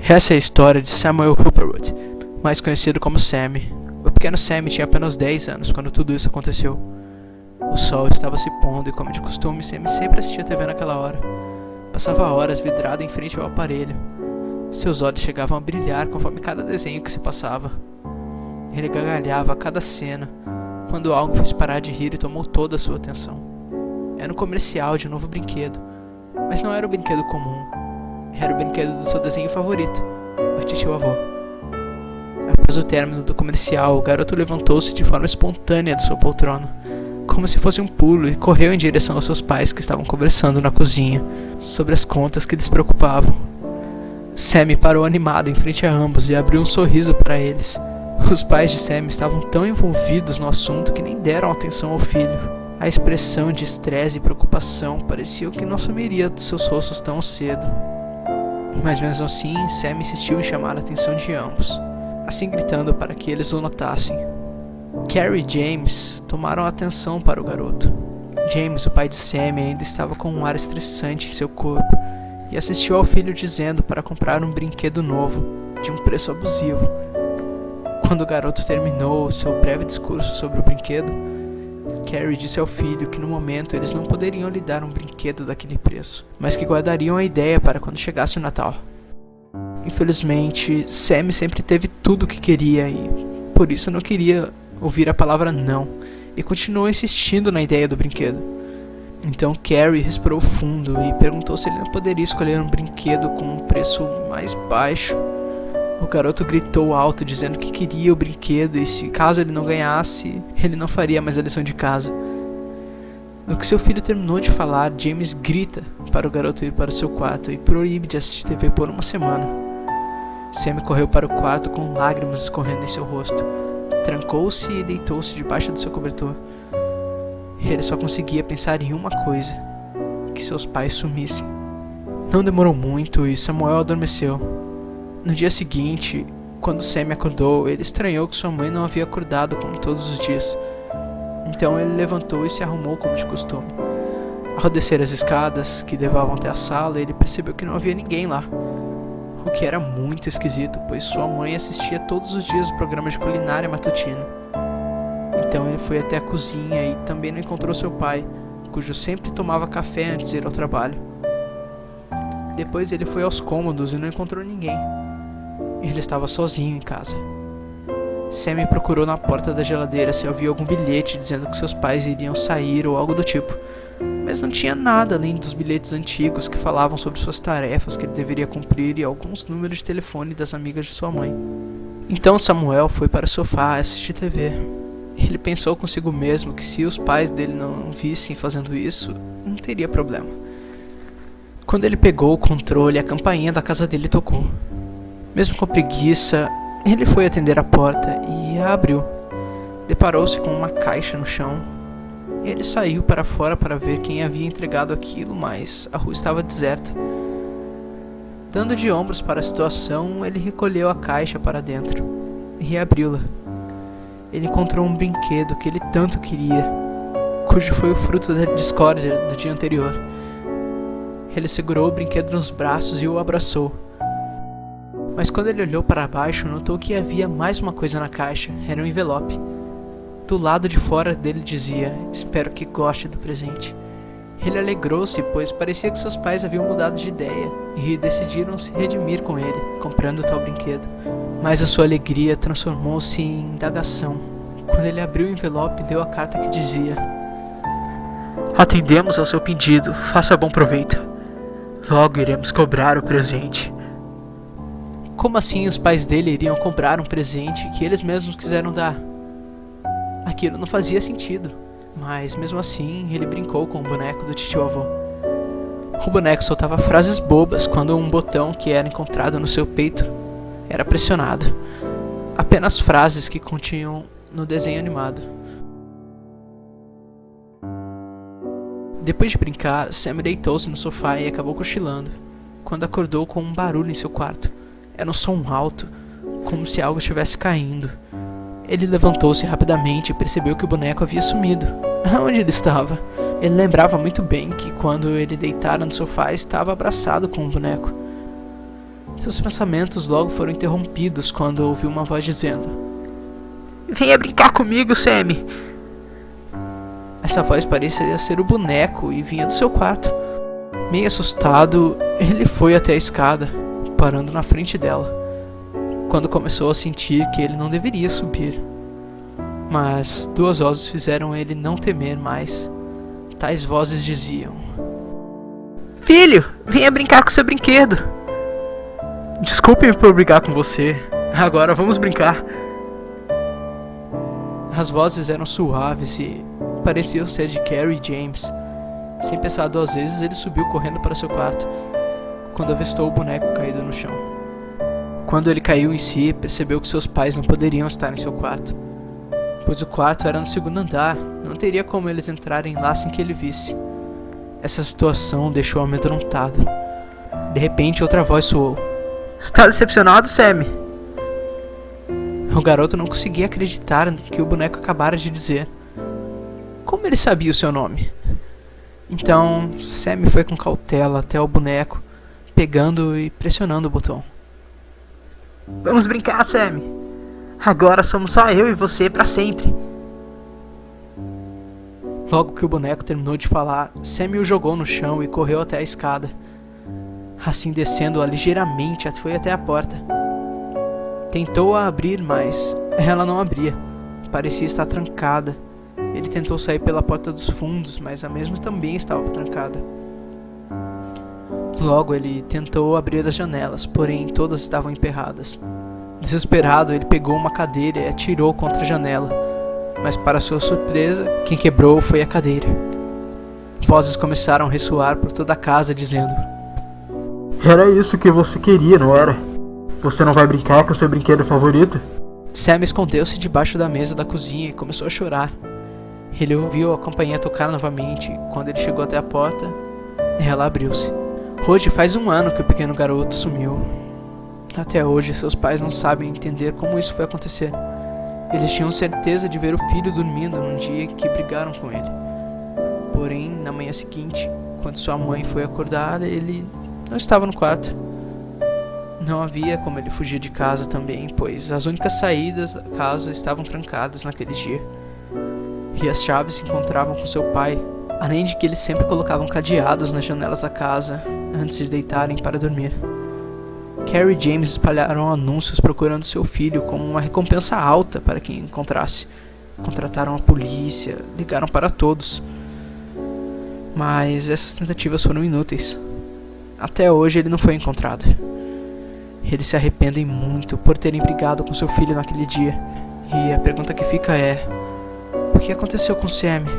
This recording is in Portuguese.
Essa é a história de Samuel Hooperwood, mais conhecido como Sammy. O pequeno Sammy tinha apenas 10 anos quando tudo isso aconteceu. O sol estava se pondo e, como de costume, Sammy sempre assistia TV naquela hora. Passava horas vidrado em frente ao aparelho. Seus olhos chegavam a brilhar conforme cada desenho que se passava. Ele gargalhava a cada cena, quando algo fez parar de rir e tomou toda a sua atenção. Era um comercial de um novo brinquedo, mas não era o brinquedo comum. Era o brinquedo do seu desenho favorito, o titio avô. Após o término do comercial, o garoto levantou-se de forma espontânea de sua poltrona, como se fosse um pulo, e correu em direção aos seus pais que estavam conversando na cozinha, sobre as contas que lhes preocupavam. Sammy parou animado em frente a ambos e abriu um sorriso para eles. Os pais de Sammy estavam tão envolvidos no assunto que nem deram atenção ao filho. A expressão de estresse e preocupação parecia que não sumiria de seus rostos tão cedo. Mas mesmo assim, Sammy insistiu em chamar a atenção de ambos, assim gritando para que eles o notassem. Carrie e James tomaram atenção para o garoto. James, o pai de Sammy, ainda estava com um ar estressante em seu corpo e assistiu ao filho dizendo para comprar um brinquedo novo, de um preço abusivo. Quando o garoto terminou seu breve discurso sobre o brinquedo, Carrie disse ao filho que no momento eles não poderiam lhe dar um brinquedo daquele preço, mas que guardariam a ideia para quando chegasse o Natal. Infelizmente, Sammy sempre teve tudo o que queria e por isso não queria ouvir a palavra não, e continuou insistindo na ideia do brinquedo. Então Carrie respirou fundo e perguntou se ele não poderia escolher um brinquedo com um preço mais baixo. O garoto gritou alto dizendo que queria o brinquedo e se caso ele não ganhasse, ele não faria mais a lição de casa. No que seu filho terminou de falar, James grita para o garoto ir para o seu quarto e proíbe de assistir TV por uma semana. Sammy correu para o quarto com lágrimas escorrendo em seu rosto. Trancou-se e deitou-se debaixo do seu cobertor. Ele só conseguia pensar em uma coisa: que seus pais sumissem. Não demorou muito e Samuel adormeceu. No dia seguinte, quando Sammy acordou, ele estranhou que sua mãe não havia acordado como todos os dias. Então ele levantou e se arrumou como de costume. Ao descer as escadas que levavam até a sala, ele percebeu que não havia ninguém lá. O que era muito esquisito, pois sua mãe assistia todos os dias o programa de culinária matutino. Então ele foi até a cozinha e também não encontrou seu pai, cujo sempre tomava café antes de ir ao trabalho. Depois ele foi aos cômodos e não encontrou ninguém. Ele estava sozinho em casa. Sammy procurou na porta da geladeira se havia algum bilhete dizendo que seus pais iriam sair ou algo do tipo, mas não tinha nada além dos bilhetes antigos que falavam sobre suas tarefas que ele deveria cumprir e alguns números de telefone das amigas de sua mãe. Então Samuel foi para o sofá assistir TV. Ele pensou consigo mesmo que se os pais dele não vissem fazendo isso, não teria problema. Quando ele pegou o controle, a campainha da casa dele tocou. Mesmo com preguiça, ele foi atender a porta e a abriu. Deparou-se com uma caixa no chão. Ele saiu para fora para ver quem havia entregado aquilo, mas a rua estava deserta. Dando de ombros para a situação, ele recolheu a caixa para dentro e reabriu-la. Ele encontrou um brinquedo que ele tanto queria, cujo foi o fruto da discórdia do dia anterior. Ele segurou o brinquedo nos braços e o abraçou. Mas quando ele olhou para baixo, notou que havia mais uma coisa na caixa. Era um envelope. Do lado de fora dele dizia: "Espero que goste do presente." Ele alegrou-se, pois parecia que seus pais haviam mudado de ideia e decidiram se redimir com ele, comprando tal brinquedo. Mas a sua alegria transformou-se em indagação, quando ele abriu o envelope e leu a carta que dizia: "Atendemos ao seu pedido, faça bom proveito. Logo iremos cobrar o presente." Como assim os pais dele iriam comprar um presente que eles mesmos quiseram dar? Aquilo não fazia sentido, mas mesmo assim ele brincou com o boneco do titio avô. O boneco soltava frases bobas quando um botão que era encontrado no seu peito era pressionado. Apenas frases que continham no desenho animado. Depois de brincar, Sam deitou-se no sofá e acabou cochilando, quando acordou com um barulho em seu quarto. Era um som alto, como se algo estivesse caindo. Ele levantou-se rapidamente e percebeu que o boneco havia sumido. Aonde ele estava? Ele lembrava muito bem que quando ele deitara no sofá estava abraçado com o boneco. Seus pensamentos logo foram interrompidos quando ouviu uma voz dizendo: "Venha brincar comigo, Sammy." Essa voz parecia ser o boneco e vinha do seu quarto. Meio assustado, ele foi até a escada, parando na frente dela, quando começou a sentir que ele não deveria subir. Mas duas vozes fizeram ele não temer mais. Tais vozes diziam: "Filho, venha brincar com seu brinquedo." "Desculpe-me por brigar com você. Agora vamos brincar." As vozes eram suaves e pareciam ser de Carrie e James. Sem pensar duas vezes, ele subiu correndo para seu quarto, quando avistou o boneco caído no chão. Quando ele caiu em si, percebeu que seus pais não poderiam estar em seu quarto, pois o quarto era no segundo andar, não teria como eles entrarem lá sem que ele visse. Essa situação o deixou amedrontado. De repente, outra voz soou: "Está decepcionado, Sammy?" O garoto não conseguia acreditar no que o boneco acabara de dizer. Como ele sabia o seu nome? Então, Sammy foi com cautela até o boneco, pegando e pressionando o botão. "Vamos brincar, Sammy. Agora somos só eu e você para sempre." Logo que o boneco terminou de falar, Sammy o jogou no chão e correu até a escada. Assim, descendo-a ligeiramente, foi até a porta. Tentou-a abrir, mas ela não abria. Parecia estar trancada. Ele tentou sair pela porta dos fundos, mas a mesma também estava trancada. Logo ele tentou abrir as janelas, porém todas estavam emperradas. Desesperado, ele pegou uma cadeira e atirou contra a janela, mas para sua surpresa, quem quebrou foi a cadeira. Vozes começaram a ressoar por toda a casa dizendo: "Era isso que você queria, não era? Você não vai brincar com seu brinquedo favorito?" Sam escondeu-se debaixo da mesa da cozinha e começou a chorar. Ele ouviu a campainha tocar novamente. Quando ele chegou até a porta, ela abriu-se. Hoje faz 1 ano que o pequeno garoto sumiu. Até hoje seus pais não sabem entender como isso foi acontecer. Eles tinham certeza de ver o filho dormindo num dia que brigaram com ele. Porém, na manhã seguinte, quando sua mãe foi acordar, ele não estava no quarto. Não havia como ele fugir de casa também, pois as únicas saídas da casa estavam trancadas naquele dia. E as chaves se encontravam com seu pai, além de que eles sempre colocavam cadeados nas janelas da casa antes de deitarem para dormir. Carrie e James espalharam anúncios procurando seu filho como uma recompensa alta para quem encontrasse. Contrataram a polícia, ligaram para todos. Mas essas tentativas foram inúteis. Até hoje ele não foi encontrado. Eles se arrependem muito por terem brigado com seu filho naquele dia. E a pergunta que fica é: o que aconteceu com Sammy?